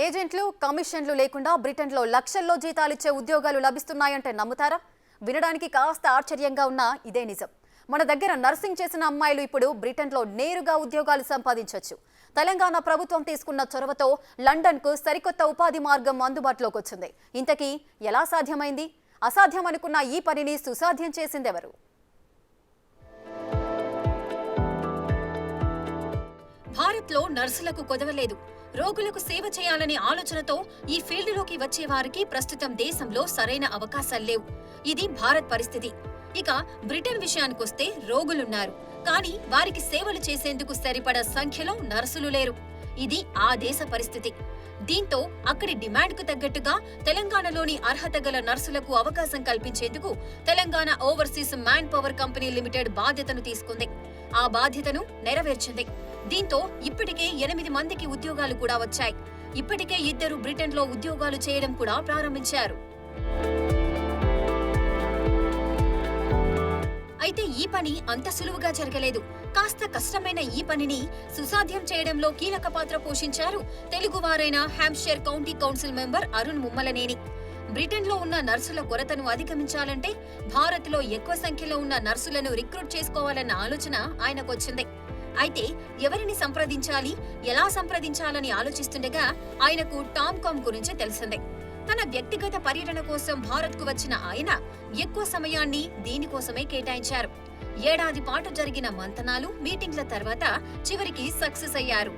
ఏజెంట్లు కమిషన్లు లేకుండా బ్రిటన్లో లక్షల్లో జీతాలిచ్చే ఉద్యోగాలు లభిస్తున్నాయంటే నమ్ముతారా? వినడానికి కాస్త ఆశ్చర్యంగా ఉన్నా ఇదే నిజం. మన దగ్గర నర్సింగ్ చేసిన అమ్మాయిలు ఇప్పుడు బ్రిటన్లో నేరుగా ఉద్యోగాలు సంపాదించొచ్చు. తెలంగాణ ప్రభుత్వం తీసుకున్న చొరవతో లండన్కు సరికొత్త ఉపాధి మార్గం అందుబాటులోకి వచ్చింది. ఇంతకీ ఎలా సాధ్యమైంది? అసాధ్యం అనుకున్న ఈ పనిని సుసాధ్యం చేసిందెవరు? భారత్లో నర్సులకు కొదవలేదు. రోగులకు సేవ చేయాలనే ఆలోచనతో ఈ ఫీల్డ్లోకి వచ్చే వారికి ప్రస్తుతం దేశంలో సరైన అవకాశాలు లేవు. ఇది భారత్ పరిస్థితి. ఇక బ్రిటన్ విషయానికొస్తే రోగులున్నారు, కానీ వారికి సేవలు చేసేందుకు సరిపడా సంఖ్యలో నర్సులు లేరు. ఇది ఆ దేశ పరిస్థితి. దీంతో అక్కడి డిమాండ్కు తగ్గట్టుగా తెలంగాణలోని అర్హత గల నర్సులకు అవకాశం కల్పించేందుకు Telangana overseas man power company limited బాధ్యతను తీసుకుంది. ఆ బాధ్యతను నెరవేర్చింది. దీంతో ఇప్పటికే 8 మందికి ఉద్యోగాలు కూడా వచ్చాయి. ఇప్పటికే 2 బ్రిటన్లో ఉద్యోగాలు చేయడం కూడా ప్రారంభించారు. అయితే ఈ పని అంత సులువుగా జరగలేదు. కాస్త కష్టమైన ఈ పనిని సుసాధ్యం చేయడంలో కీలక పాత్ర పోషించారు తెలుగువారైన Hampshire county council member Arun Mummalaneni. బ్రిటన్లో ఉన్న నర్సుల కొరతను అధిగమించాలంటే భారత్లో ఎక్కువ సంఖ్యలో ఉన్న నర్సులను రిక్రూట్ చేసుకోవాలన్న ఆలోచన ఆయనకొచ్చింది. అయితే ఎవరిని సంప్రదించాలి, ఎలా సంప్రదించాలని ఆలోచిస్తుండగా ఆయనకు టామ్కామ్ గురించి తెలిసింది. తన వ్యక్తిగత పర్యటన కోసం భారత్కు వచ్చిన ఆయన ఎక్కువ సమయాన్ని దీనికోసమే కేటాయించారు. ఏడాది పాటు జరిగిన మంతనాలు, మీటింగ్ల తర్వాత చివరికి సక్సెస్ అయ్యారు.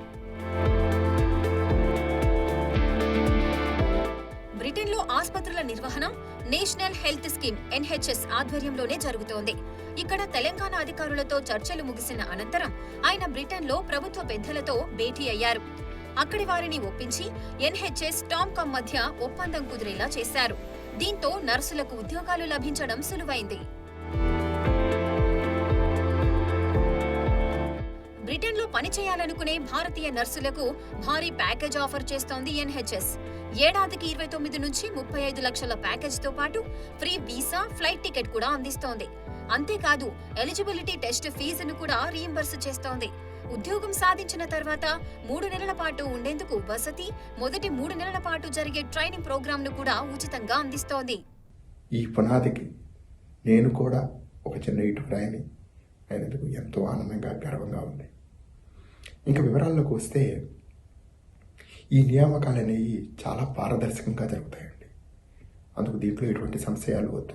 బ్రిటన్లో ఆస్పత్రుల నిర్వహణ నేషనల్ హెల్త్ స్కీమ్ NHS ఆధ్వర్యంలోనే జరుగుతోంది. ఇక్కడ తెలంగాణ అధికారులతో చర్చలు ముగిసిన అనంతరం ఆయన బ్రిటన్లో ప్రభుత్వ పెద్దలతో భేటీ అయ్యారు. అక్కడి వారిని ఒప్పించి NHS టామ్కామ్ మధ్య ఒప్పందం కుదిరేలా చేశారు. దీంతో నర్సులకు ఉద్యోగాలు లభించడం సులువైంది. బ్రిటన్లో పనిచేయాలనుకునే భారతీయ నర్సులకు భారీ ప్యాకేజ్ ఆఫర్ చేస్తోంది NHS. ఏడాదికి 29 నుంచి 35 లక్షల ప్యాకేజ్తో పాటు ఫ్రీ వీసా, ఫ్లైట్ టికెట్ కూడా అందిస్తోంది. అంతేకాదు ఎలిజిబిలిటీ టెస్ట్ ఫీజును కూడా రీయింబర్స్ చేస్తోంది. ఉద్యోగం సాధించిన తర్వాత 3 నెలల పాటు ఉండేందుకు వసతి, మొదటి 3 నెలల పాటు జరిగే ట్రైనింగ్ ప్రోగ్రాంను కూడా ఉచితంగా అందిస్తోంది. ఈ పునాదికి నేను కూడా ఒక చిన్న ఇటురాయిని అయినందుకు ఎంతో ఆనందంగా, గర్వంగా ఉంది. ఇంకా వివరాల్లోకి వస్తే ఈ నియామకాలు అనేవి చాలా పారదర్శకంగా జరుగుతాయండి. అందుకు దీంట్లో ఎటువంటి సంశయాలు వద్దు.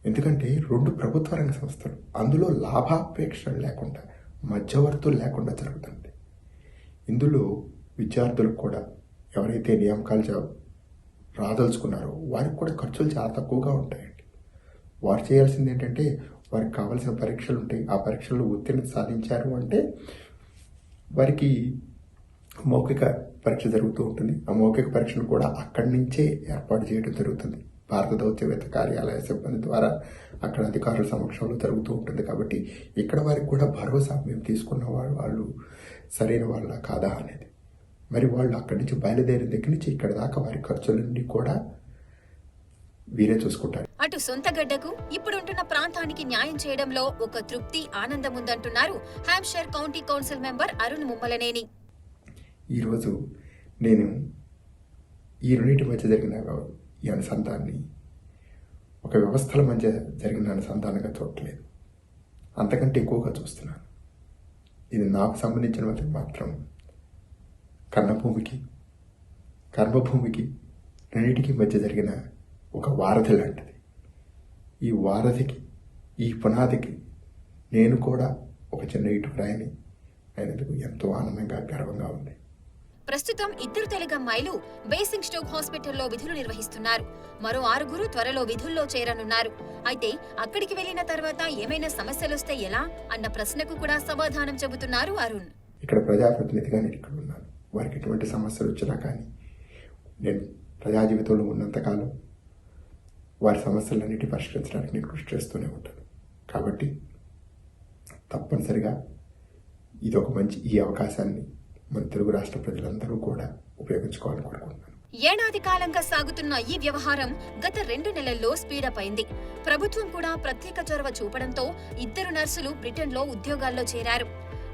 ఎందుకంటే 2 ప్రభుత్వ రంగ సంస్థలు, అందులో లాభాపేక్షలు లేకుండా, మధ్యవర్తులు లేకుండా జరుగుతుంది. ఇందులో విద్యార్థులకు కూడా ఎవరైతే నియామకాలు రాదలుచుకున్నారో వారికి కూడా ఖర్చులు చాలా తక్కువగా ఉంటాయండి. వారు చేయాల్సింది ఏంటంటే వారికి కావాల్సిన పరీక్షలు ఉంటాయి. ఆ పరీక్షల్లో ఉత్తీర్ణత సాధించారు అంటే వారికి మౌఖిక పరీక్ష జరుగుతూ ఉంటుంది. ఆ మౌఖిక పరీక్షను కూడా అక్కడి నుంచే ఏర్పాటు చేయడం జరుగుతుంది. భారత దౌత్యవేత్త కార్యాలయ సిబ్బంది ద్వారా అక్కడ అధికారుల సమక్షంలో జరుగుతూ ఉంటుంది. కాబట్టి ఇక్కడ వారికి కూడా భరోసా, మేము తీసుకున్న వాళ్ళు సరైన వాళ్ళ కాదా అనేది. మరి వాళ్ళు అక్కడి నుంచి బయలుదేరిన దగ్గర నుంచి ఇక్కడ దాకా వారి ఖర్చులన్నీ కూడా వీరే చూసుకుంటారు. అటు సొంత గడ్డకు, ఇప్పుడుంటున్న ప్రాంతానికి న్యాయం చేయడంలో ఒక తృప్తి, ఆనందం ఉందంటున్నారు Hampshire county council member Arun Mummalaneni. ఈరోజు నేను ఈ రెండింటి మధ్య జరిగిన ఈ అనుసంధాన్ని ఒక వ్యవస్థల మధ్య జరిగిన అనుసంధానంగా చూడట్లేదు, అంతకంటే ఎక్కువగా చూస్తున్నాను. ఇది నాకు సంబంధించిన మాత్రం కన్నభూమికి, కర్మభూమికి రెండింటికి మధ్య జరిగిన ఒక వారధి లాంటిది. ఈ వారధికి, ఈ పునాదికి నేను కూడా ఒక చిన్న ఇటురాయిని అయినందుకు ఎంతో ఆనందంగా, గర్వంగా ఉంది. ప్రస్తుతం 2 తెలుగమ్మాయిలు బేసింగ్ స్టోక్ హాస్పిటల్లో విధులు నిర్వహిస్తున్నారు. మరో 6 త్వరలో విధుల్లో చేరనున్నారు. అయితే అక్కడికి వెళ్లిన తర్వాత ఏమైనా సమస్యలొస్తే ఎలా అన్న ప్రశ్నకు కూడా సమాధానం చెబుతున్నారు అరుణ్. ఇక్కడ ప్రజాప్రతినిధిగా నేను ఇక్కడ ఉన్నాను. వారికి ఎటువంటి సమస్యలు వచ్చినా కానీ నేను ప్రజా జీవితంలో ఉన్నంతకాలం వారి సమస్యలన్నిటి పరిష్కరించడానికి నేను కృషి చేస్తూనే ఉంటాను. కాబట్టి తప్పనిసరిగా ఇది ఒక మంచి ఈ అవకాశాన్ని మన తెలుగు రాష్ట్ర ప్రజలందరూ కూడా ఉపయోగించుకోవాలని కోరుకుంటున్నాను. ఏడాది కాలంగా సాగుతున్న ఈ వ్యవహారం గత 2 నెలల్లో స్పీడప్ అయింది. ప్రభుత్వం కూడా ప్రత్యేక చొరవ చూపడంతో 2 నర్సులు బ్రిటన్లో ఉద్యోగాల్లో చేరారు.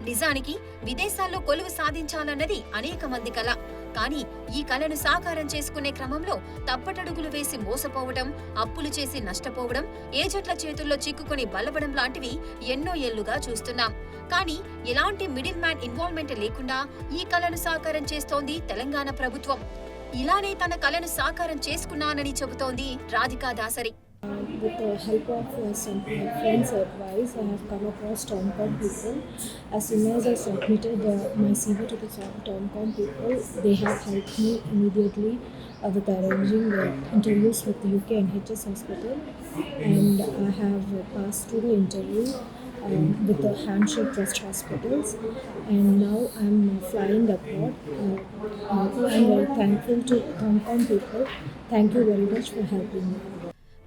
నిజానికి విదేశాల్లో కొలువు సాధించాలన్నది అనేక మంది కల. కానీ ఈ కలను సాకారం చేసుకునే క్రమంలో తప్పటడుగులు వేసి మోసపోవడం, అప్పులు చేసి నష్టపోవడం, ఏజెంట్ల చేతుల్లో చిక్కుకొని బలపడం లాంటివి ఎన్నో ఏళ్లుగా చూస్తున్నాం. కానీ ఎలాంటి మిడిల్ మ్యాన్ ఇన్వాల్వ్మెంట్ లేకుండా ఈ కలను సాకారం చేస్తోంది తెలంగాణ ప్రభుత్వం. ఇలానే తన కలను సాకారం చేసుకున్నానని చెబుతోంది Radhika Dasari. With the help of some friends' advice, I have come across Tomcom people. As soon as I submitted my CV to the Tomcom people, they have helped me immediately with arranging interviews with the UK NHS hospital, and I have passed through the interview with the Handshake Trust hospitals, and now I'm flying abroad. I'm very thankful to Tomcom people. Thank you very much for helping me.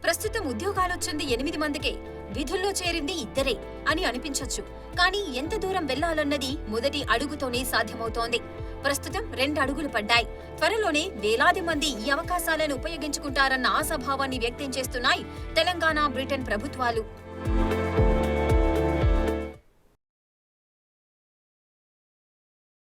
ప్రస్తుతం ఉద్యోగాలొచ్చింది 8 మందికే, విధుల్లో చేరింది 2 అని అనిపించొచ్చు. కానీ ఎంత దూరం వెళ్లాలన్నది మొదటి అడుగుతోనే సాధ్యమవుతోంది. ప్రస్తుతం 2 అడుగులు పడ్డాయి. త్వరలోనే వేలాది మంది ఈ అవకాశాలను ఉపయోగించుకుంటారన్న ఆశాభావాన్ని వ్యక్తం చేస్తున్నాయి తెలంగాణ, బ్రిటన్ ప్రభుత్వాలు.